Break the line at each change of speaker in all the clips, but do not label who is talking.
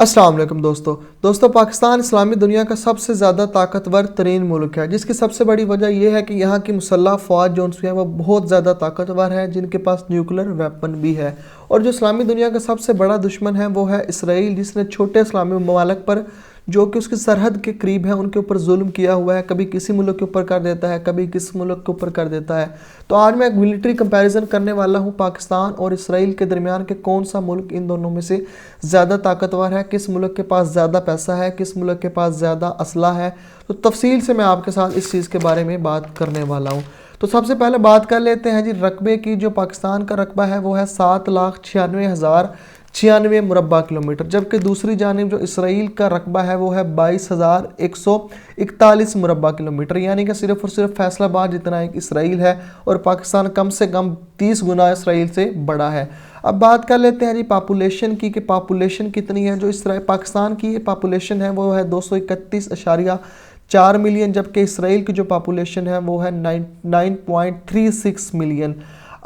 अस्सलाम वालेकुम दोस्तों पाकिस्तान इस्लामी दुनिया का सबसे ज़्यादा ताकतवर तरीन मुल्क है, जिसकी सबसे बड़ी वजह यह है कि यहाँ की मुसल्लह फ़ौज जो है वो बहुत ज़्यादा ताकतवर है, जिनके पास न्यूक्लियर वेपन भी है। और जो इस्लामी दुनिया का सबसे बड़ा दुश्मन है वो है इसराइल, जिसने छोटे इस्लामी ममालिक पर जो कि उसकी सरहद के करीब है उनके ऊपर जुल्म किया हुआ है। कभी किसी मुल्क के ऊपर कर देता है, कभी किसी मुल्क के ऊपर कर देता है। तो आज मैं एक मिलिट्री कंपैरिजन करने वाला हूँ पाकिस्तान और इसराइल के दरमियान के कौन सा मुल्क इन दोनों में से ज़्यादा ताकतवर है, किस मुल्क के पास ज़्यादा पैसा है, किस मुल्क के पास ज़्यादा असला है। तो तफसील से मैं आपके साथ इस चीज़ के बारे में बात करने वाला हूँ। तो सबसे पहले बात कर लेते हैं जी रकबे की। जो पाकिस्तान का रकबा है वो है 7,96,096 मुरबा किलोमीटर, जबकि दूसरी जानिब जो इसराइल का रकबा है वो है 22,141 मुरबा किलोमीटर, यानी कि सिर्फ और सिर्फ फैसलाबाद जितना एक इसराइल है और पाकिस्तान कम से कम 30 गुना इसराइल से बड़ा है। अब बात कर लेते हैं जी पॉपुलेशन की कि पॉपुलेशन कितनी है। जो इसराइल पाकिस्तान की पॉपुलेशन है वो है 231.4 मिलियन, जबकि इसराइल की जो पॉपुलेशन है वो है 9.36 मिलियन।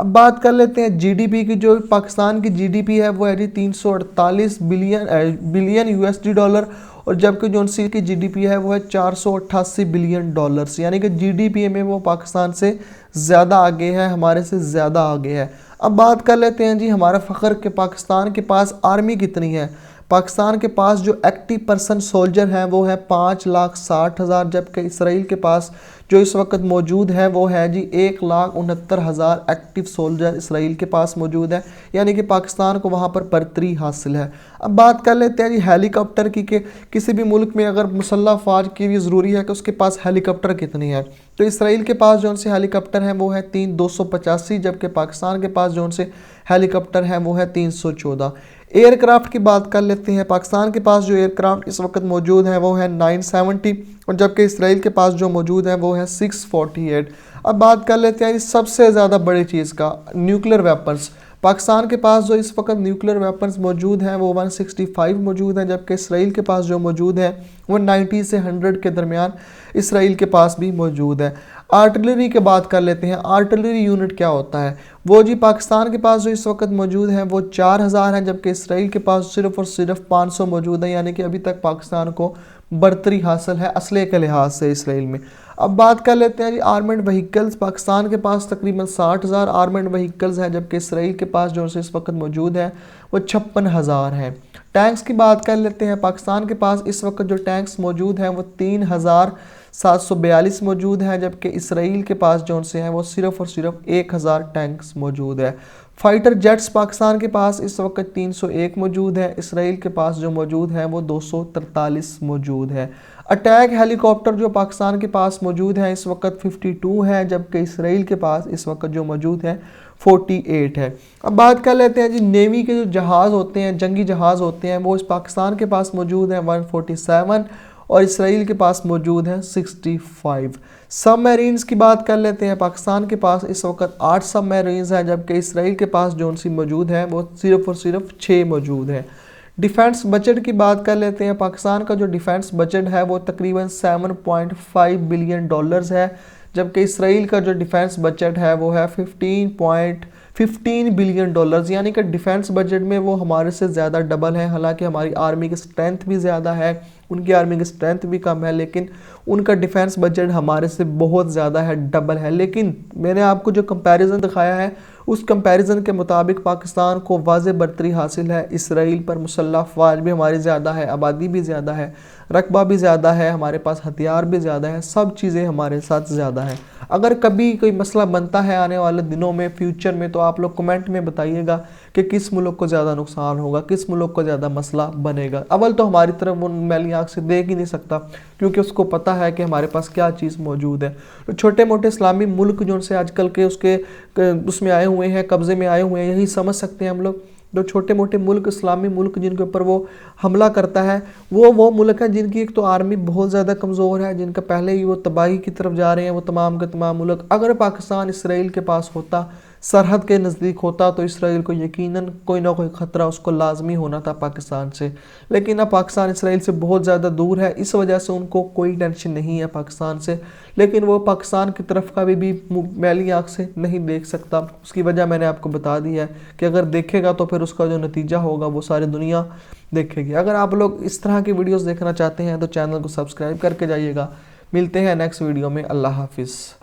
अब बात कर लेते हैं जीडीपी की। जो पाकिस्तान की जीडीपी है वो है जी 348 बिलियन यूएसडी डॉलर, और जबकि जो उनकी की जीडीपी है वो है 488 बिलियन डॉलर्स, यानी कि जीडीपी में वो पाकिस्तान से ज़्यादा आगे है, हमारे से ज़्यादा आगे है। अब बात कर लेते हैं जी हमारा फ़ख्र के पाकिस्तान के पास आर्मी कितनी है। पाकिस्तान के पास जो एक्टिव पर्सन सोल्जर हैं वो है 5,60,000, जबकि इसराइल के पास जो इस वक्त मौजूद है वो है जी 1,69,000 एक्टिव सोल्जर इसराइल के पास मौजूद है, यानी कि पाकिस्तान को वहाँ पर बरतरी हासिल है। अब बात कर लेते हैं जी हेलीकॉप्टर की कि किसी भी मुल्क में अगर मुसल्लह फ़ौज की भी ज़रूरी है कि उसके पास हेलीकॉप्टर कितनी है। तो इसराइल के पास जो से हेलीकॉप्टर हैं वो है 285, जबकि पाकिस्तान के पास जो से हेलीकॉप्टर हैं वो है 314। एयरक्राफ्ट की बात कर लेते हैं। पाकिस्तान के पास जो एयरक्राफ्ट इस वक्त मौजूद है वो है 970, और जबकि इसराइल के पास जो मौजूद है वो है 648। अब बात कर लेते हैं सबसे ज़्यादा बड़ी चीज़ का, न्यूक्लियर वेपन्स। पाकिस्तान के पास जो इस वक्त न्यूक्लियर वेपन्स मौजूद हैं वो 165 मौजूद हैं, जबकि इसराइल के पास जो मौजूद है वो 90 से 100 के दरमियान इसराइल के पास भी मौजूद है। आर्टिलरी की बात कर लेते हैं। आर्टिलरी यूनिट क्या होता है वो जी पाकिस्तान के पास जो इस वक्त मौजूद है वो 4,000 है, जबकि इसराइल के पास सिर्फ और सिर्फ 500 मौजूद है, यानी कि अभी तक पाकिस्तान को बरतरी हासिल है असले के लिहाज से इसराइल में। अब बात कर लेते हैं जी आर्मेंड व्हीकल्स। पाकिस्तान के पास तकरीबन 60,000 आर्मेंड व्हीकल्स हैं, जबकि इसराइल के पास जो इस वक्त मौजूद है वो 56,000 हैं। टैंक्स की बात कर लेते हैं। पाकिस्तान के पास इस वक्त जो टैंक्स मौजूद हैं वो 3,742 मौजूद हैं, जबकि इसराइल के पास जो है वो सिर्फ और सिर्फ 1,000 टैंक्स मौजूद है। फाइटर जेट्स पाकिस्तान के पास इस वक्त 301 मौजूद है, इसराइल के पास जो मौजूद है वो 243 मौजूद है। अटैक हेलीकॉप्टर जो पाकिस्तान के पास मौजूद है इस वक्त 52 है, जबकि इसराइल के पास इस वक्त जो मौजूद है 48 है। अब बात कर लेते हैं जी नेवी के जो जहाज़ होते हैं, जंगी जहाज़ होते हैं, वो इस पाकिस्तान के पास मौजूद है 147, और इसराइल के पास मौजूद है 65। सबमरीन्स की बात कर लेते हैं। पाकिस्तान के पास इस वक्त 8 सबमरीन्स हैं, जबकि इसराइल के पास जो सी मौजूद है वो सिर्फ और सिर्फ 6 मौजूद है। डिफेंस बजट की बात कर लेते हैं। पाकिस्तान का जो डिफेंस बजट है वो तकरीबन 7.5 बिलियन डॉलर्स है, जबकि इसराइल का जो डिफेंस बजट है वो है 15 बिलियन डॉलर्स, यानी कि डिफेंस बजट में वो हमारे से ज़्यादा डबल है। हालांकि हमारी आर्मी की स्ट्रेंथ भी ज़्यादा है, उनकी आर्मी की स्ट्रेंथ भी कम है, लेकिन उनका डिफेंस बजट हमारे से बहुत ज़्यादा है, डबल है। लेकिन मैंने आपको जो कंपैरिजन दिखाया है उस कंपैरिजन के मुताबिक पाकिस्तान को वाज़े बरतरी हासिल है। इसराइल पर मुसल्लह फ़ौज भी हमारी ज़्यादा है, आबादी भी ज़्यादा है, रकबा भी ज़्यादा है, हमारे पास हथियार भी ज़्यादा है, सब चीज़ें हमारे साथ ज़्यादा है। अगर कभी कोई मसला बनता है आने वाले दिनों में, फ्यूचर में, तो आप लोग कमेंट में बताइएगा कि किस मुल्क को ज़्यादा नुकसान होगा, किस मुल्क को ज़्यादा मसला बनेगा। अव्वल तो हमारी तरफ वो मैली आँख से देख ही नहीं सकता, क्योंकि उसको पता है कि हमारे पास क्या चीज़ मौजूद है। तो छोटे मोटे इस्लामी मुल्क जो से आजकल के उसमें आए हुए हैं, कब्ज़े में आए हुए हैं, यही समझ सकते हैं हम लोग। जो छोटे मोटे मुल्क, इस्लामी मुल्क जिनके ऊपर वो हमला करता है वो मुल्क हैं जिनकी एक तो आर्मी बहुत ज़्यादा कमज़ोर है, जिनका पहले ही वो तबाही की तरफ जा रहे हैं वो तमाम के तमाम मुल्क। अगर पाकिस्तान इसराइल के पास होता सरहद के नज़दीक होता तो इसराइल को यकीनन कोई ना कोई ख़तरा उसको लाजमी होना था पाकिस्तान से। लेकिन अब पाकिस्तान इसराइल से बहुत ज़्यादा दूर है, इस वजह से उनको कोई टेंशन नहीं है पाकिस्तान से। लेकिन वो पाकिस्तान की तरफ का भी मैली आँख से नहीं देख सकता। उसकी वजह मैंने आपको बता दी है कि अगर देखेगा तो फिर उसका जो नतीजा होगा वो सारी दुनिया देखेगी। अगर आप लोग इस तरह की वीडियोस देखना चाहते हैं तो चैनल को सब्सक्राइब करके जाइएगा। मिलते हैं नेक्स्ट वीडियो में। अल्लाह हाफिज़।